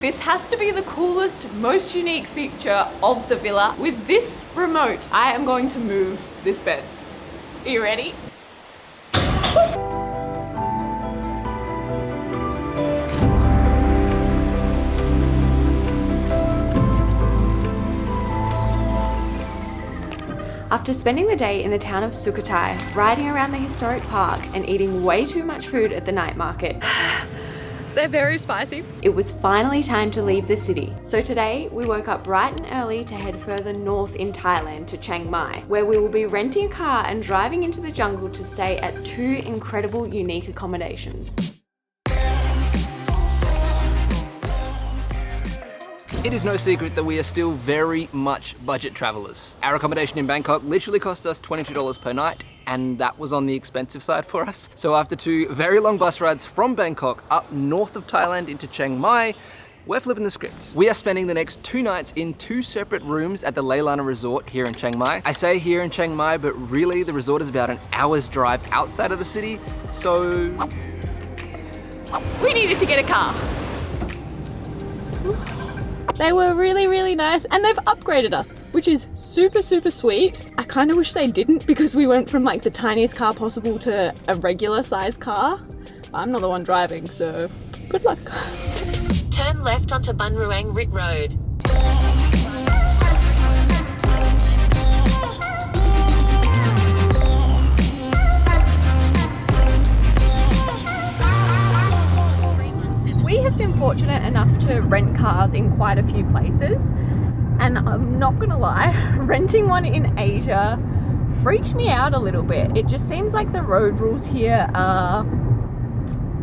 This has to be the coolest, most unique feature of the villa. With this remote, I am going to move this bed. Are you ready? After spending the day in the town of Sukhothai, riding around the historic park and eating way too much food at the night market, they're very spicy, it was finally time to leave the city. So today we woke up bright and early to head further north in Thailand to Chiang Mai, where we will be renting a car and driving into the jungle to stay at two incredible unique accommodations. It is no secret that we are still very much budget travelers. Our accommodation in Bangkok literally cost us $22 per night, and that was on the expensive side for us. So after two very long bus rides from Bangkok up north of Thailand into Chiang Mai, we're flipping the script. We are spending the next 2 nights in 2 separate rooms at the Lanna Resort here in Chiang Mai. I say here in Chiang Mai, but really the resort is about an hour's drive outside of the city, so we needed to get a car. They were really, really nice, and they've upgraded us, which is super, super sweet. I kind of wish they didn't, because we went from like the tiniest car possible to a regular size car. I'm not the one driving, so good luck. Turn left onto Bun Ruang Rit Road. We have been fortunate enough to rent cars in quite a few places, and I'm not gonna lie, renting one in Asia freaked me out a little bit. It just seems like the road rules here are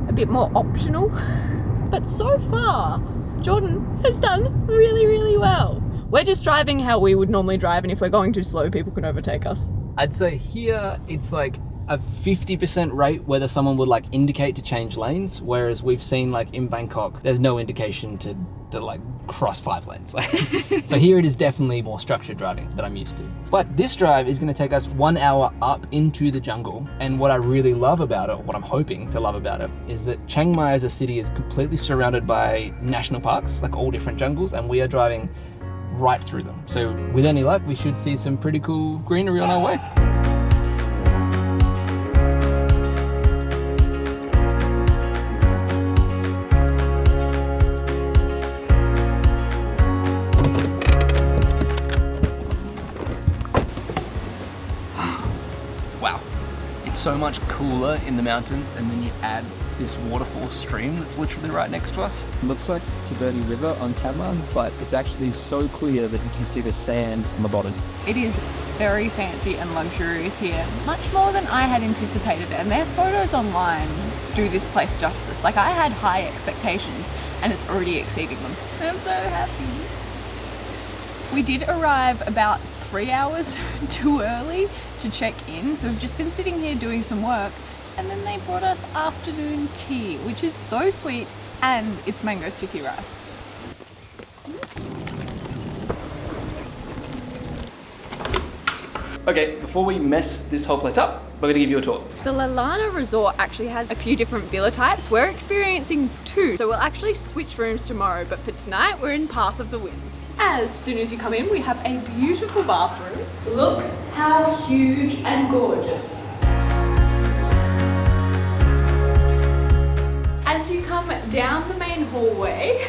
a bit more optional. But so far, Jordan has done really, really well. We're just driving how we would normally drive, and if we're going too slow, people can overtake us. I'd say here it's like a 50% rate whether someone would like indicate to change lanes, whereas we've seen like in Bangkok, there's no indication to like cross 5 lanes. So here it is definitely more structured driving that I'm used to. But this drive is gonna take us 1 hour up into the jungle. And what I really love about it, what I'm hoping to love about it, is that Chiang Mai as a city is completely surrounded by national parks, like all different jungles, and we are driving right through them. So with any luck, we should see some pretty cool greenery on our way. Wow, it's so much cooler in the mountains, and then you add this waterfall stream that's literally right next to us. Looks like Kibberti River on camera, but it's actually so clear that you can see the sand on the bottom. It is very fancy and luxurious here, much more than I had anticipated, and their photos online do this place justice. Like, I had high expectations and it's already exceeding them, and I'm so happy. We did arrive about 3 hours too early to check in, so we've just been sitting here doing some work, and then they brought us afternoon tea, which is so sweet, and it's mango sticky rice. Okay, before we mess this whole place up, we're gonna give you a tour. The Lanna Resort actually has a few different villa types. We're experiencing 2, so we'll actually switch rooms tomorrow, but for tonight we're in Path of the Wind. As soon as you come in, we have a beautiful bathroom. Look how huge and gorgeous. As you come down the main hallway,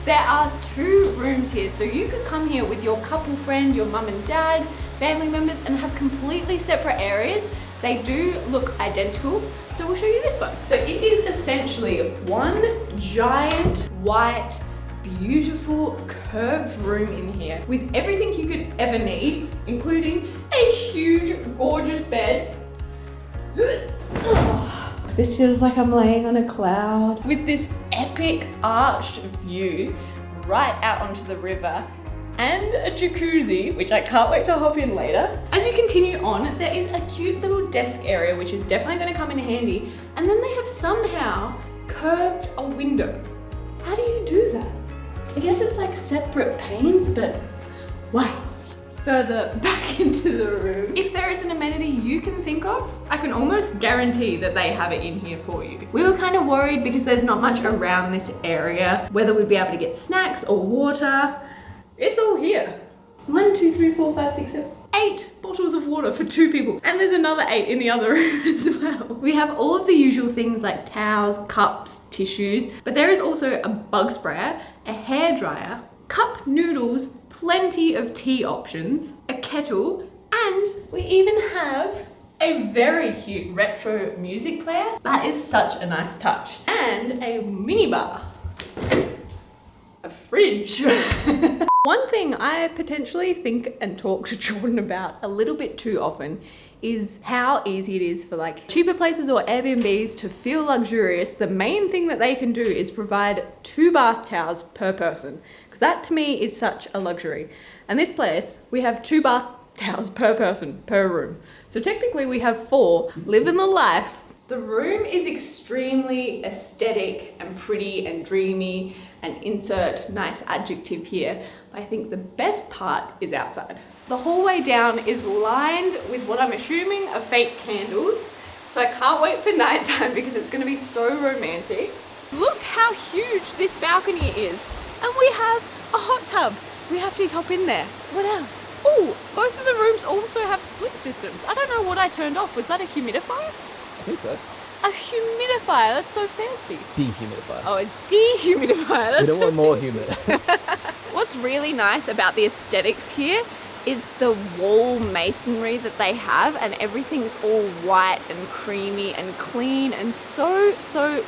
there are 2 rooms here. So you could come here with your couple friend, your mum and dad, family members, and have completely separate areas. They do look identical. So we'll show you this one. So it is essentially one giant white, beautiful curved room in here with everything you could ever need, including a huge, gorgeous bed. This feels like I'm laying on a cloud with this epic arched view right out onto the river, and a jacuzzi, which I can't wait to hop in later. As you continue on, there is a cute little desk area, which is definitely going to come in handy, and then they have somehow curved a window. How do you do that? I guess it's like separate panes, but wow. further back into the room. If there is an amenity you can think of, I can almost guarantee that they have it in here for you. We were kind of worried because there's not much around this area, whether we'd be able to get snacks or water. It's all here. 1, 2, 3, 4, 5, 6, 7, 8 bottles of water for 2 people. And there's another 8 in the other room as well. We have all of the usual things like towels, cups, tissues, but there is also a bug sprayer, a hairdryer, cup noodles, plenty of tea options, a kettle, and we even have a very cute retro music player. That is such a nice touch. And a mini bar. A fridge. One thing I potentially think and talk to Jordan about a little bit too often is how easy it is for like cheaper places or Airbnbs to feel luxurious. The main thing that they can do is provide 2 bath towels per person, because that to me is such a luxury. And this place, we have 2 bath towels per person, per room. So technically we have 4, living the life. The room is extremely aesthetic and pretty and dreamy, and insert nice adjective here. But I think the best part is outside. The hallway down is lined with what I'm assuming are fake candles. So I can't wait for nighttime because it's gonna be so romantic. Look how huge this balcony is. And we have a hot tub. We have to hop in there. What else? Oh, both of the rooms also have split systems. I don't know what I turned off. Was that a humidifier? I think so. A humidifier, that's so fancy. Dehumidifier. Oh, a dehumidifier, that's We don't so want more fancy. humid. What's really nice about the aesthetics here is the wall masonry that they have, and everything's all white and creamy and clean and so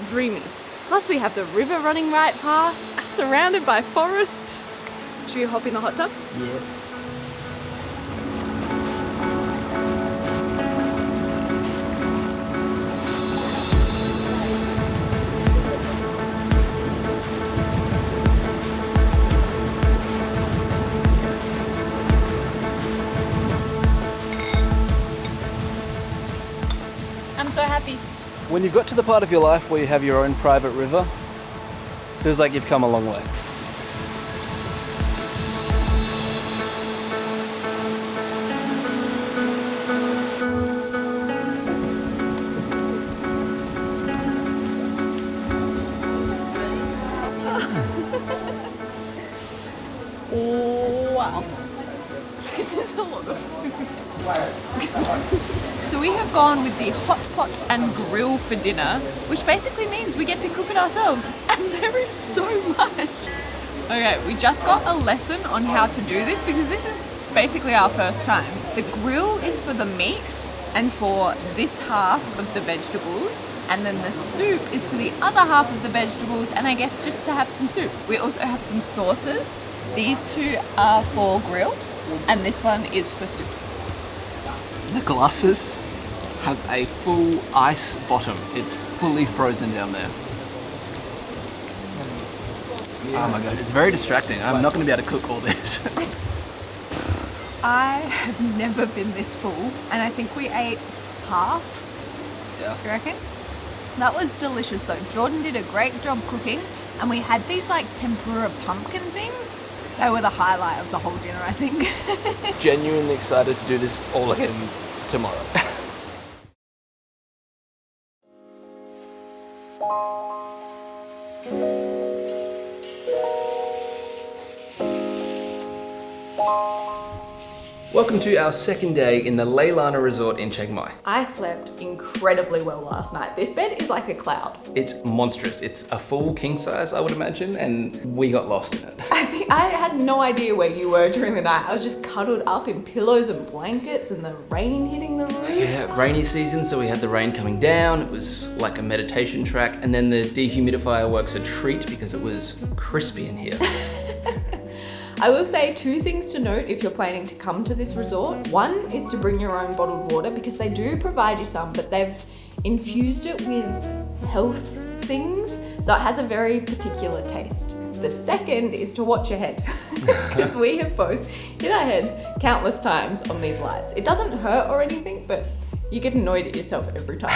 dreamy. Plus we have the river running right past, surrounded by forests. Should we hop in the hot tub? Yes. I'm so happy. When you've got to the part of your life where you have your own private river, feels like you've come a long way. Wow. This is a lot of food. So we have gone with the hot pot and grill for dinner, which basically means we get to cook it ourselves. And there is so much. Okay, we just got a lesson on how to do this because this is basically our first time. The grill is for the meats and for this half of the vegetables, and then the soup is for the other half of the vegetables, and I guess just to have some soup. We also have some sauces. These 2 are for grill, and this one is for soup. The glasses have a full ice bottom. It's fully frozen down there. Oh my god, it's very distracting. I'm not going to be able to cook all this. I have never been this full, and I think we ate half. Yeah. You reckon? That was delicious though. Jordan did a great job cooking, and we had these like tempura pumpkin things. They were the highlight of the whole dinner, I think. Genuinely excited to do this all again tomorrow. Welcome to our second day in the Lanna Resort in Chiang Mai. I slept incredibly well last night. This bed is like a cloud. It's monstrous. It's a full king size, I would imagine, and we got lost in it. I had no idea where you were during the night. I was just cuddled up in pillows and blankets and the rain hitting the roof. Yeah, rainy season, so we had the rain coming down. It was like a meditation track, and then the dehumidifier works a treat because it was crispy in here. I will say 2 things to note if you're planning to come to this resort. One is to bring your own bottled water because they do provide you some, but they've infused it with health things, so it has a very particular taste. The second is to watch your head because we have both hit our heads countless times on these lights. It doesn't hurt or anything, but you get annoyed at yourself every time.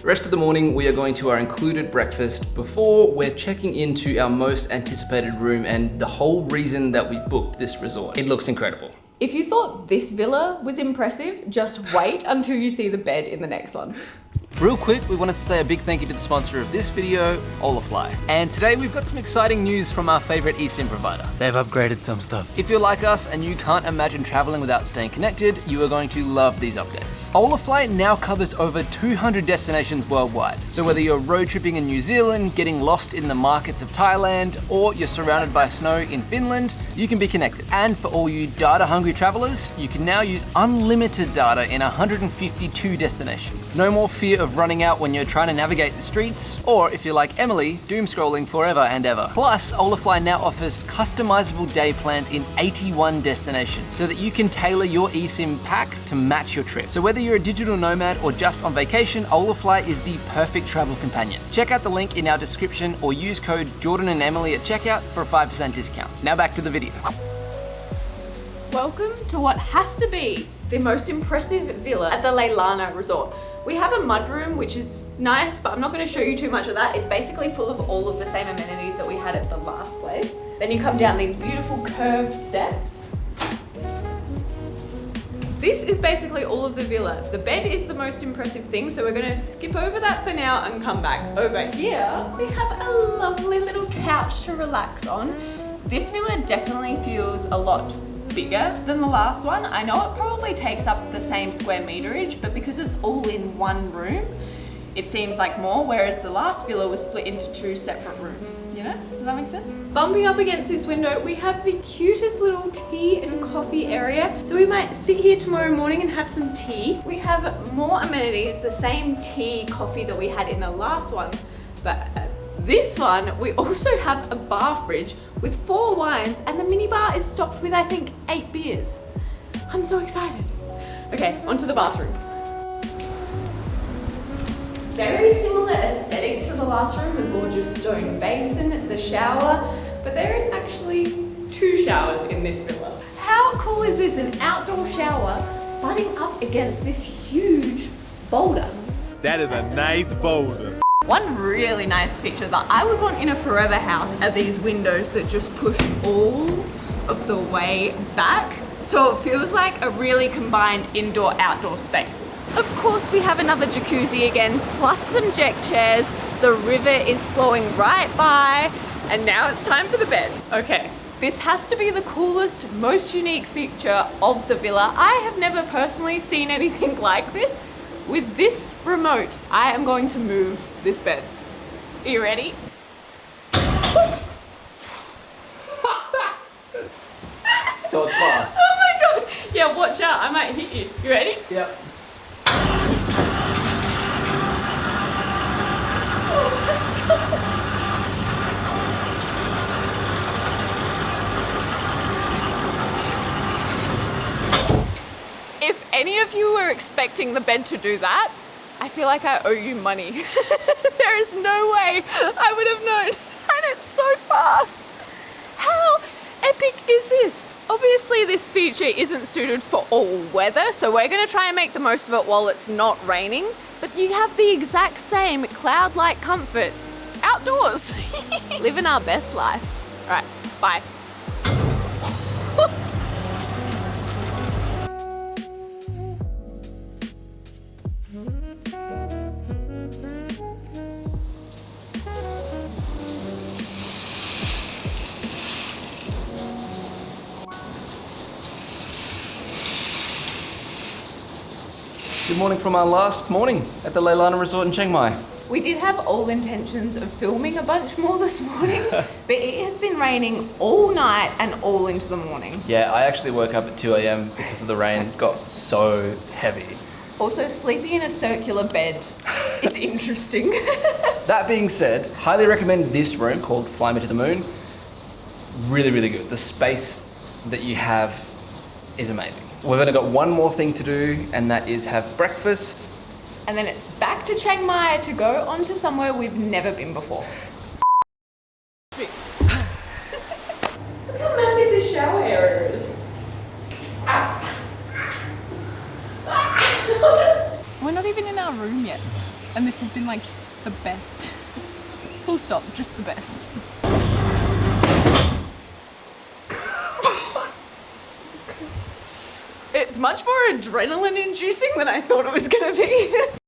Rest of the morning, we are going to our included breakfast before we're checking into our most anticipated room and the whole reason that we booked this resort. It looks incredible. If you thought this villa was impressive, just wait until you see the bed in the next one. Real quick, we wanted to say a big thank you to the sponsor of this video, Holafly. And today we've got some exciting news from our favorite eSIM provider. They've upgraded some stuff. If you're like us and you can't imagine traveling without staying connected, you are going to love these updates. Holafly now covers over 200 destinations worldwide. So whether you're road tripping in New Zealand, getting lost in the markets of Thailand, or you're surrounded by snow in Finland, you can be connected. And for all you data-hungry travelers, you can now use unlimited data in 152 destinations. No more fear of running out when you're trying to navigate the streets, or if you're like Emily, doom scrolling forever and ever. Plus, Holafly now offers customizable day plans in 81 destinations, so that you can tailor your eSIM pack to match your trip. So whether you're a digital nomad or just on vacation, Holafly is the perfect travel companion. Check out the link in our description or use code Jordan and Emily at checkout for a 5% discount. Now back to the video. Welcome to what has to be the most impressive villa at the Lanna Resort. We have a mudroom, which is nice, but I'm not going to show you too much of that. It's basically full of all of the same amenities that we had at the last place. Then you come down these beautiful curved steps. This is basically all of the villa. The bed is the most impressive thing, so we're going to skip over that for now and come back. Over here, we have a lovely little couch to relax on. This villa definitely feels a lot bigger than the last one. I know it probably takes up the same square meterage, but because it's all in one room, it seems like more, whereas the last villa was split into two separate rooms, you know? Does that make sense? Bumping up against this window, we have the cutest little tea and coffee area. So we might sit here tomorrow morning and have some tea. We have more amenities, the same tea, coffee that we had in the last one, but this one, we also have a bar fridge with 4 wines, and the minibar is stocked with, I think, 8 beers. I'm so excited. Okay, onto the bathroom. Very similar aesthetic to the last room, the gorgeous stone basin, the shower, but there is actually 2 showers in this villa. How cool is this? An outdoor shower butting up against this huge boulder. That is a nice boulder. One really nice feature that I would want in a forever house are these windows that just push all of the way back. So it feels like a really combined indoor-outdoor space. Of course, we have another jacuzzi again, plus some deck chairs. The river is flowing right by, and now it's time for the bed. Okay, this has to be the coolest, most unique feature of the villa. I have never personally seen anything like this. With this remote, I am going to move this bed. Are you ready? So it's fast. Oh my god! Yeah, watch out, I might hit you. You ready? Yep. If any of you were expecting the bed to do that, I feel like I owe you money. There is no way I would have known. And it's so fast. How epic is this? Obviously this feature isn't suited for all weather, so we're gonna try and make the most of it while it's not raining, but you have the exact same cloud-like comfort outdoors. Living our best life. All right, bye. Good morning from our last morning at the Lanna Resort in Chiang Mai. We did have all intentions of filming a bunch more this morning, but it has been raining all night and all into the morning. Yeah, I actually woke up at 2 a.m. because of the rain. It got so heavy. Also, sleeping in a circular bed is interesting. That being said, highly recommend this room called Fly Me to the Moon. Really, really good. The space that you have is amazing. We've only got one more thing to do, and that is have breakfast. And then it's back to Chiang Mai to go on to somewhere we've never been before. Look how massive this shower area is. We're not even in our room yet, and this has been like the best. Full stop, just the best. It's much more adrenaline inducing than I thought it was gonna be.